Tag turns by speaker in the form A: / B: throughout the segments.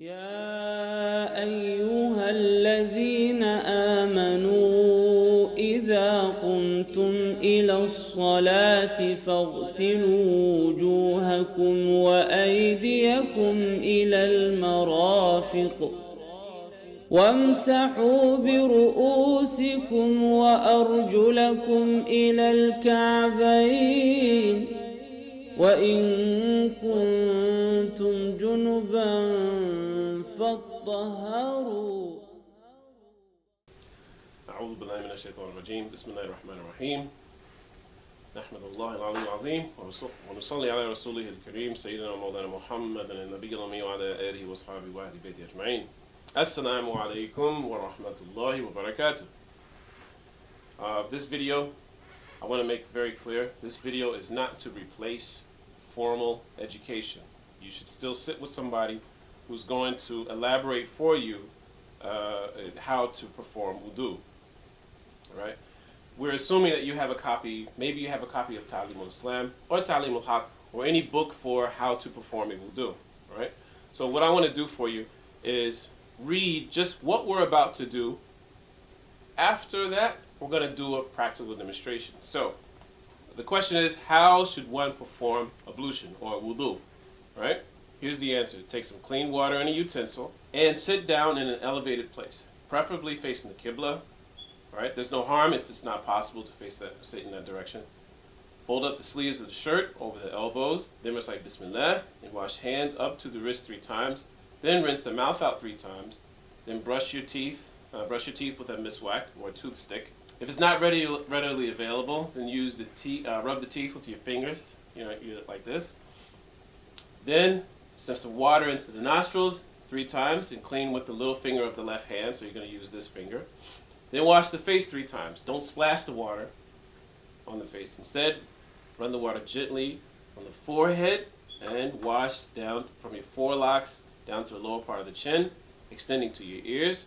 A: يا أيها الذين آمنوا إذا قمتم إلى الصلاة فاغسلوا وجوهكم وأيديكم إلى المرافق وامسحوا برؤوسكم وأرجلكم إلى الكعبين وإن كنتم جنبا فاطهروا.
B: أعوذ بالله من الشيطان الرجيم. بسم الله الرحمن الرحيم. نحمد الله العلي العظيم ونصلي على رسوله الكريم سيدنا مولانا محمد النبي الأمي وعلى آله وأصحابه وأهل بيته أجمعين. Assalamu alaikum wa rahmatullahi wa barakatuh. This video, I want to make very clear, this video is not to replace formal education. You should still sit with somebody who's going to elaborate for you how to perform wudhu. Right? We're assuming that you have a copy, maybe you have a copy of Ta'lim al-Islam or Ta'lim al-Haq or any book for how to perform a wudhu. Right? So what I want to do for you is read just what we're about to do. After that, we're going to do a practical demonstration. So, the question is, how should one perform ablution or wudhu? Right? Here's the answer. Take some clean water in a utensil and sit down in an elevated place, preferably facing the Qibla. Right? There's no harm if it's not possible to sit in that direction. Fold up the sleeves of the shirt over the elbows, then recite Bismillah and wash hands up to the wrist 3 times. Then rinse the mouth out 3 times. Then brush your teeth with a miswak or a toothstick. If it's not readily available, then use rub the teeth with your fingers, like this. Then send some water into the nostrils 3 times and clean with the little finger of the left hand, so you're going to use this finger. Then wash the face 3 times. Don't splash the water on the face. Instead, run the water gently on the forehead and wash down from your forelocks down to the lower part of the chin, extending to your ears.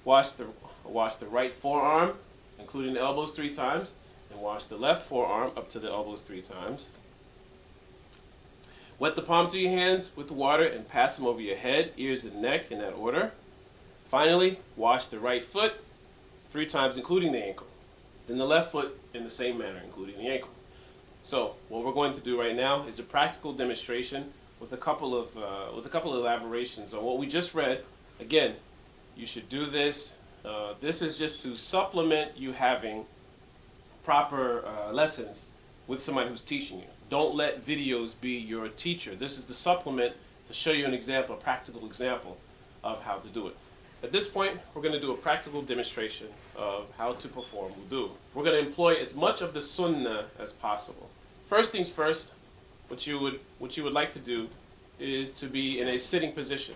B: Wash the right forearm, including the elbows 3 times, and wash the left forearm up to the elbows 3 times. Wet the palms of your hands with the water and pass them over your head, ears, and neck in that order. Finally, wash the right foot 3 times, including the ankle. Then the left foot in the same manner, including the ankle. So, what we're going to do right now is a practical demonstration with a couple of elaborations on what we just read. Again, you should do this. This is just to supplement you having proper lessons with somebody who's teaching you. Don't let videos be your teacher. This is the supplement to show you an example, a practical example of how to do it. At this point, we're going to do a practical demonstration of how to perform wudhu. We're going to employ as much of the sunnah as possible. First things first, what you would like to do is to be in a sitting position.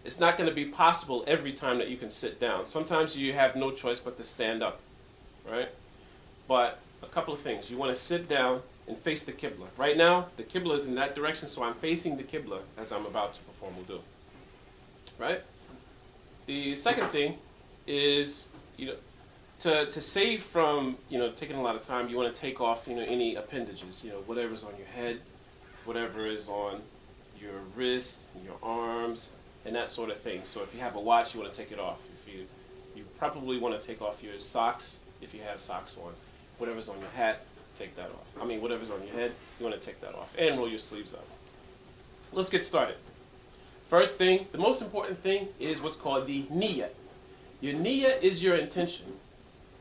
B: It's not going to be possible every time that you can sit down. Sometimes you have no choice but to stand up, right? But a couple of things. You want to sit down and face the Qibla. Right now, the Qibla is in that direction, so I'm facing the Qibla as I'm about to perform wudhu, right? The second thing is, to save from, taking a lot of time, you want to take off, any appendages, whatever's on your head, whatever is on your wrist, your arms, and that sort of thing. So if you have a watch, you want to take it off. If you probably want to take off your socks, if you have socks on. Whatever's on your hat, take that off. Whatever's on your head, you want to take that off. And roll your sleeves up. Let's get started. First thing, the most important thing is what's called the niyyah. Your niyyah is your intention.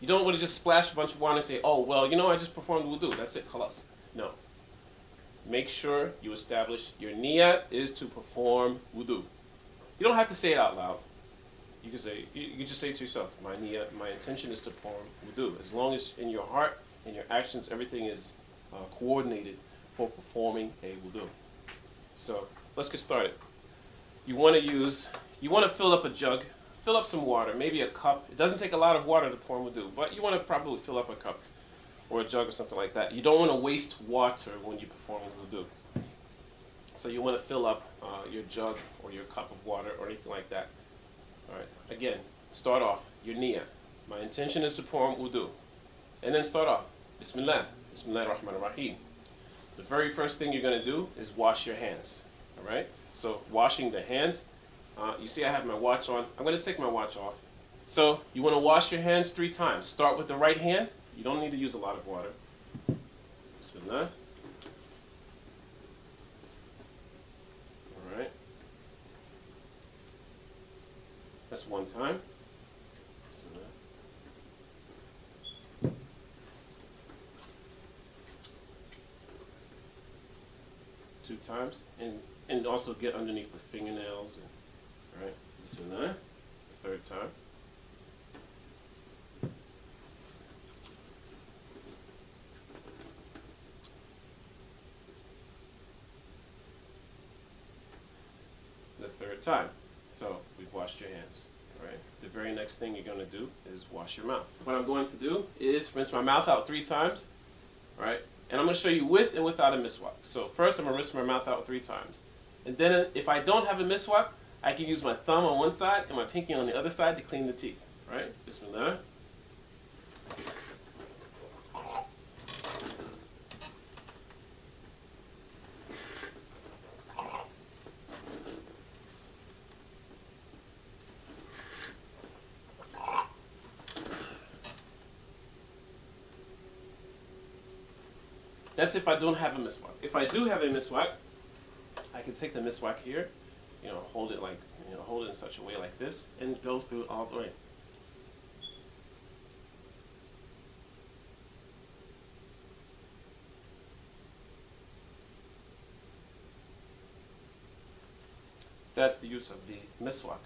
B: You don't want to just splash a bunch of water and say, oh, well, I just performed wudu. That's it, khalas. No. Make sure you establish your niyyah is to perform wudu. You don't have to say it out loud. You can just say it to yourself, my niyyah, my intention is to perform wudu. As long as in your heart and your actions, everything is coordinated for performing a wudu. So let's get started. You want to fill up a jug, fill up some water, maybe a cup. It doesn't take a lot of water to perform wudu, but you want to probably fill up a cup or a jug or something like that. You don't want to waste water when you perform wudu. So you want to fill up your jug or your cup of water or anything like that. All right. Again, start off your niyyah. My intention is to perform wudu. And then start off. Bismillah. Bismillah ar-Rahman ar-Rahim. The very first thing you're going to do is wash your hands. All right? So washing the hands You see I have my watch on. I'm going to take my watch off. So you want to wash your hands 3 times. Start with the right hand. You don't need to use a lot of water. Bismillah. All right. That's 1 time. Bismillah. 2 times. And also get underneath the fingernails. All right. Bismillah. 3rd time. The 3rd time. So we've washed your hands. All right. The very next thing you're going to do is wash your mouth. What I'm going to do is rinse my mouth out 3 times. All right. And I'm going to show you with and without a miswak. So first I'm going to rinse my mouth out 3 times. And then if I don't have a miswak, I can use my thumb on one side and my pinky on the other side to clean the teeth. All right. Bismillah. That's if I don't have a miswak. If I do have a miswak, I can take the miswak here, hold it hold it in such a way like this, and go through all the way. That's the use of the miswak.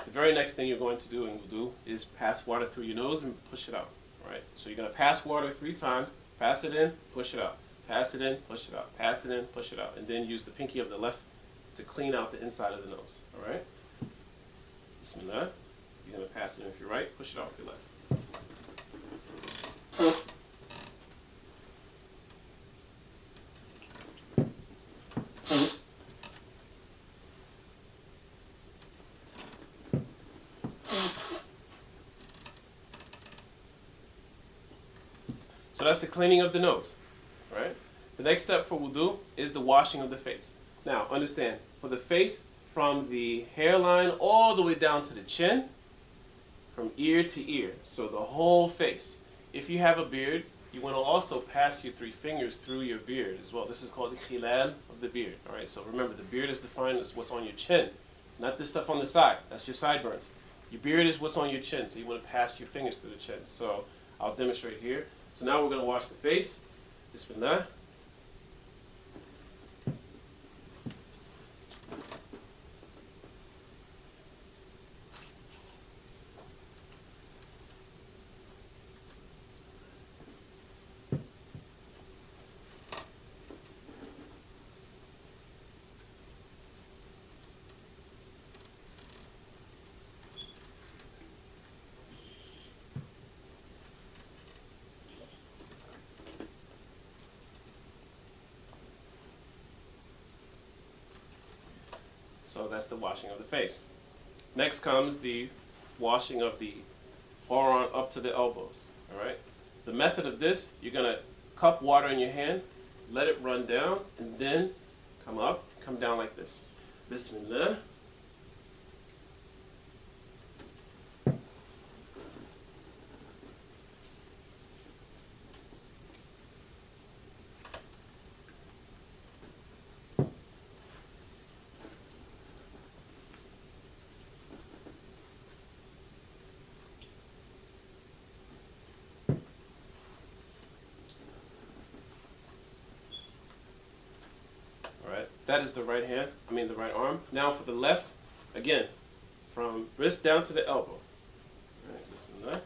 B: The very next thing you're going to do in wudhu is pass water through your nose and push it out. All right? So you're going to pass water 3 times, pass it in, push it out. Pass it in, push it out. Pass it in, push it out. And then use the pinky of the left to clean out the inside of the nose. All right? Bismillah. You're going to pass it in with your right, push it out with your left. So that's the cleaning of the nose. Right? The next step for wudhu is the washing of the face. Now, understand, for the face, from the hairline all the way down to the chin, from ear to ear, so the whole face. If you have a beard, you want to also pass your 3 fingers through your beard as well. This is called the khilal of the beard. All right, so remember, the beard is defined as what's on your chin, not this stuff on the side. That's your sideburns. Your beard is what's on your chin, so you want to pass your fingers through the chin. So I'll demonstrate here. So now we're going to wash the face. Bismillah. So that's the washing of the face. Next comes the washing of the forearm up to the elbows. All right. The method of this, you're going to cup water in your hand, let it run down, and then come up, come down like this. Bismillah. That is the right hand, the right arm. Now for the left, again, from wrist down to the elbow. All right, bismillah.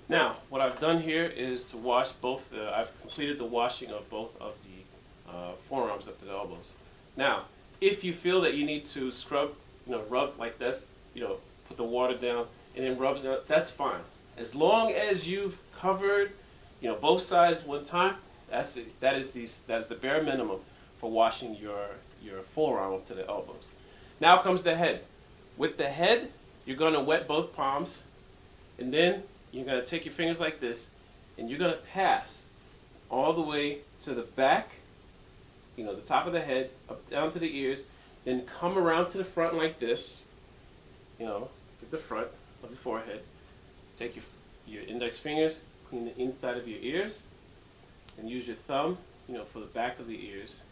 B: Now, what I've done here is to wash I've completed the washing of both of the forearms up to the elbows. Now, if you feel that you need to scrub, rub like this, put the water down and then rub it down, that's fine. As long as you've covered, both sides one time. That's it. That is the bare minimum for washing your forearm up to the elbows. Now comes the head. With the head, you're going to wet both palms, and then you're going to take your fingers like this, and you're going to pass all the way to the back, the top of the head, up down to the ears, then come around to the front like this, at the front of the forehead. Take your index fingers, clean the inside of your ears, and use your thumb, for the back of the ears.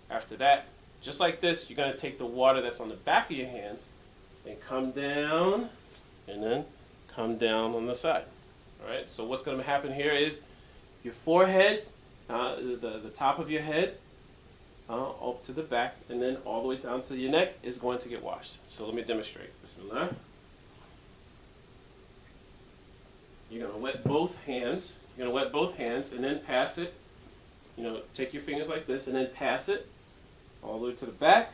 B: After that, just like this, you're going to take the water that's on the back of your hands and come down, and then come down on the side. All right, so what's going to happen here is your forehead, the top of your head, up to the back, and then all the way down to your neck is going to get washed. So let me demonstrate. Bismillah. You're going to wet both hands. You're going to wet both hands and then pass it. Take your fingers like this and then pass it all the way to the back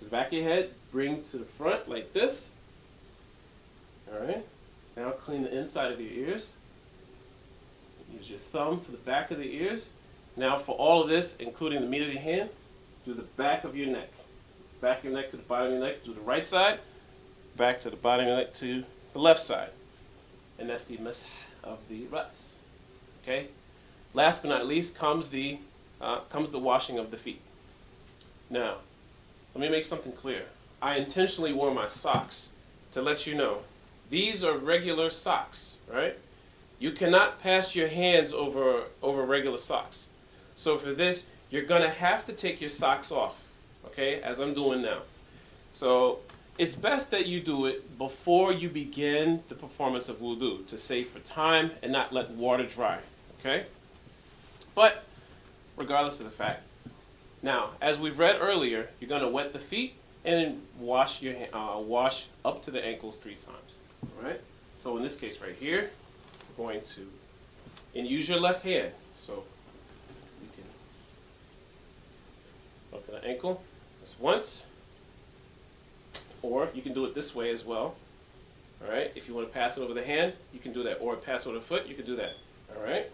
B: of your head. Bring to the front like this. All right. Now clean the inside of your ears. Use your thumb for the back of the ears. Now for all of this, including the meat of your hand, do the back of your neck. Back of your neck to the bottom of your neck. Do the right side. Back to the bottom of your neck to the left side. And that's the masah of the ras. Okay. Last but not least comes the washing of the feet. Now, let me make something clear. I intentionally wore my socks to let you know these are regular socks, right? You cannot pass your hands over regular socks. So for this, you're gonna have to take your socks off, okay? As I'm doing now. So it's best that you do it before you begin the performance of wudu to save for time and not let water dry, okay? But regardless of the fact, now as we've read earlier, you're going to wet the feet and then wash up to the ankles 3 times. All right. So in this case right here, we're going to use your left hand. So you can up to the ankle just once, or you can do it this way as well. All right. If you want to pass it over the hand, you can do that, or pass it over the foot, you can do that. All right.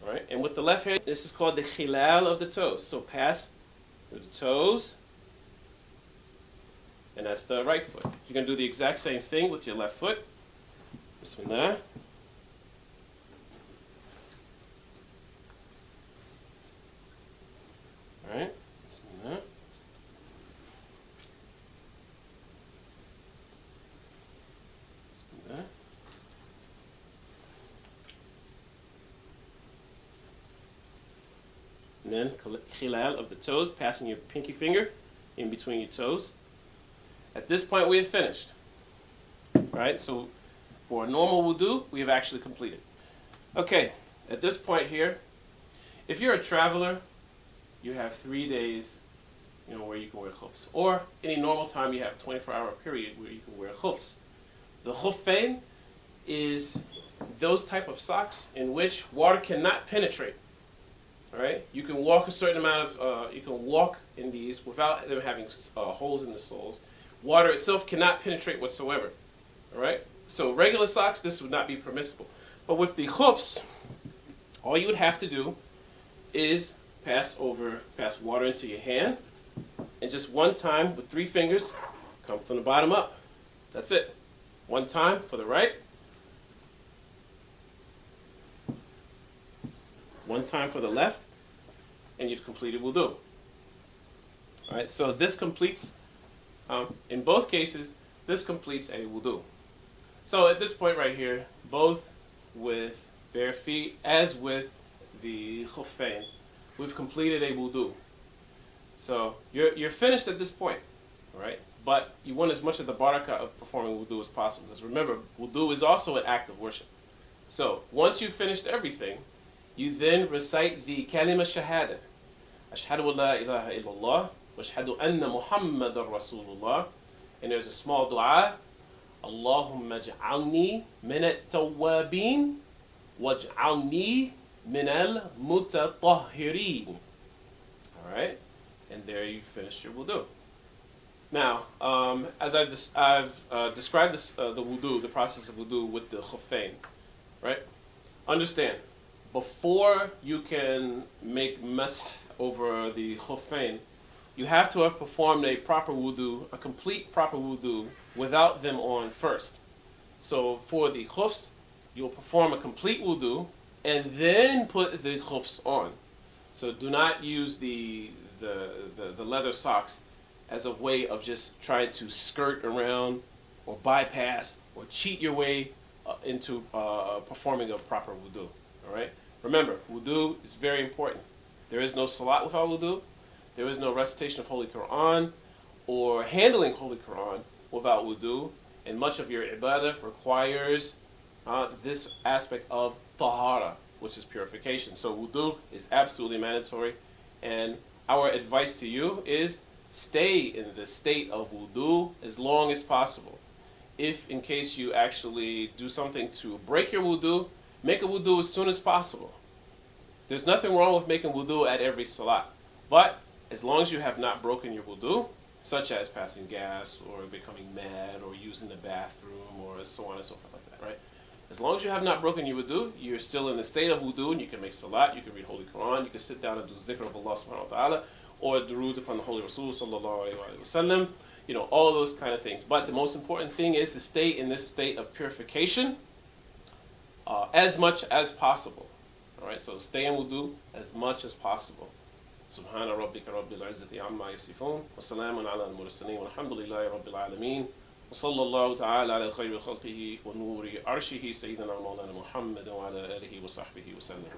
B: All right, and with the left hand, this is called the khilal of the toes. So pass through the toes, and that's the right foot. You're going to do the exact same thing with your left foot. Bismillah. All right, Bismillah. Bismillah. And then khilal of the toes, passing your pinky finger in between your toes. At this point, we have finished. All right, so for a normal wudu, we have actually completed. Okay, at this point here, if you're a traveler, you have 3 days, where you can wear khufs. Or any normal time, you have a 24-hour period where you can wear khufs. The khuffain is those type of socks in which water cannot penetrate. All right, you can walk a certain amount of, you can walk in these without them having holes in the soles. Water itself cannot penetrate whatsoever. All right, so regular socks, this would not be permissible. But with the khufs, all you would have to do is pass water into your hand, and just one time with 3 fingers, come from the bottom up. That's it. One time for the right. One time for the left, and you've completed wudu. All right, so this completes, in both cases, this completes a wudu. So at this point right here, both with bare feet as with the khuffain, we've completed a wudu. So you're finished at this point, all right? But you want as much of the barakah of performing wudu as possible, because remember, wudu is also an act of worship. So once you've finished everything, you then recite the kalima shahada. Ashhadu an la ilaha illallah, wa ashhadu anna Muhammadan Rasulullah. And there's a small dua. Allahumma ja'alni min at-tawwabin, waj'alni min al-mutatahhirin. All right? And there you finish your wudu. Now, as I've described this, the wudu, the process of wudu with the khuffain, right? Understand, before you can make masah over the khuffain, you have to have performed a proper wudu, a complete proper wudu, without them on first. So for the khufs, you'll perform a complete wudu and then put the khufs on. So do not use the leather socks as a way of just trying to skirt around or bypass or cheat your way into performing a proper wudu. All right. Remember, wudu is very important. There is no salat without wudu. There is no recitation of Holy Quran or handling Holy Quran without wudu. And much of your ibadah requires this aspect of tahara, which is purification. So wudu is absolutely mandatory. And our advice to you is stay in the state of wudu as long as possible. If in case you actually do something to break your wudu, make a wudu as soon as possible. There's nothing wrong with making wudu at every salat. But as long as you have not broken your wudu, such as passing gas or becoming mad or using the bathroom or so on and so forth like that, right? As long as you have not broken your wudu, you're still in the state of wudu and you can make salat, you can read Holy Quran, you can sit down and do zikr of Allah subhanahu wa ta'ala or durood upon the Holy Rasul sallallahu alayhi wa sallam, all those kind of things. But the most important thing is to stay in this state of purification as much as possible. All right, so stay in wudu as much as possible. سبحان ربك رب العزة عما يصفون وسلام على المرسلين والحمد لله رب العالمين وصلى الله تعالى على خير خلقه ونور عرشه سيدنا مولانا محمد وعلى آله وصحبه وسلم.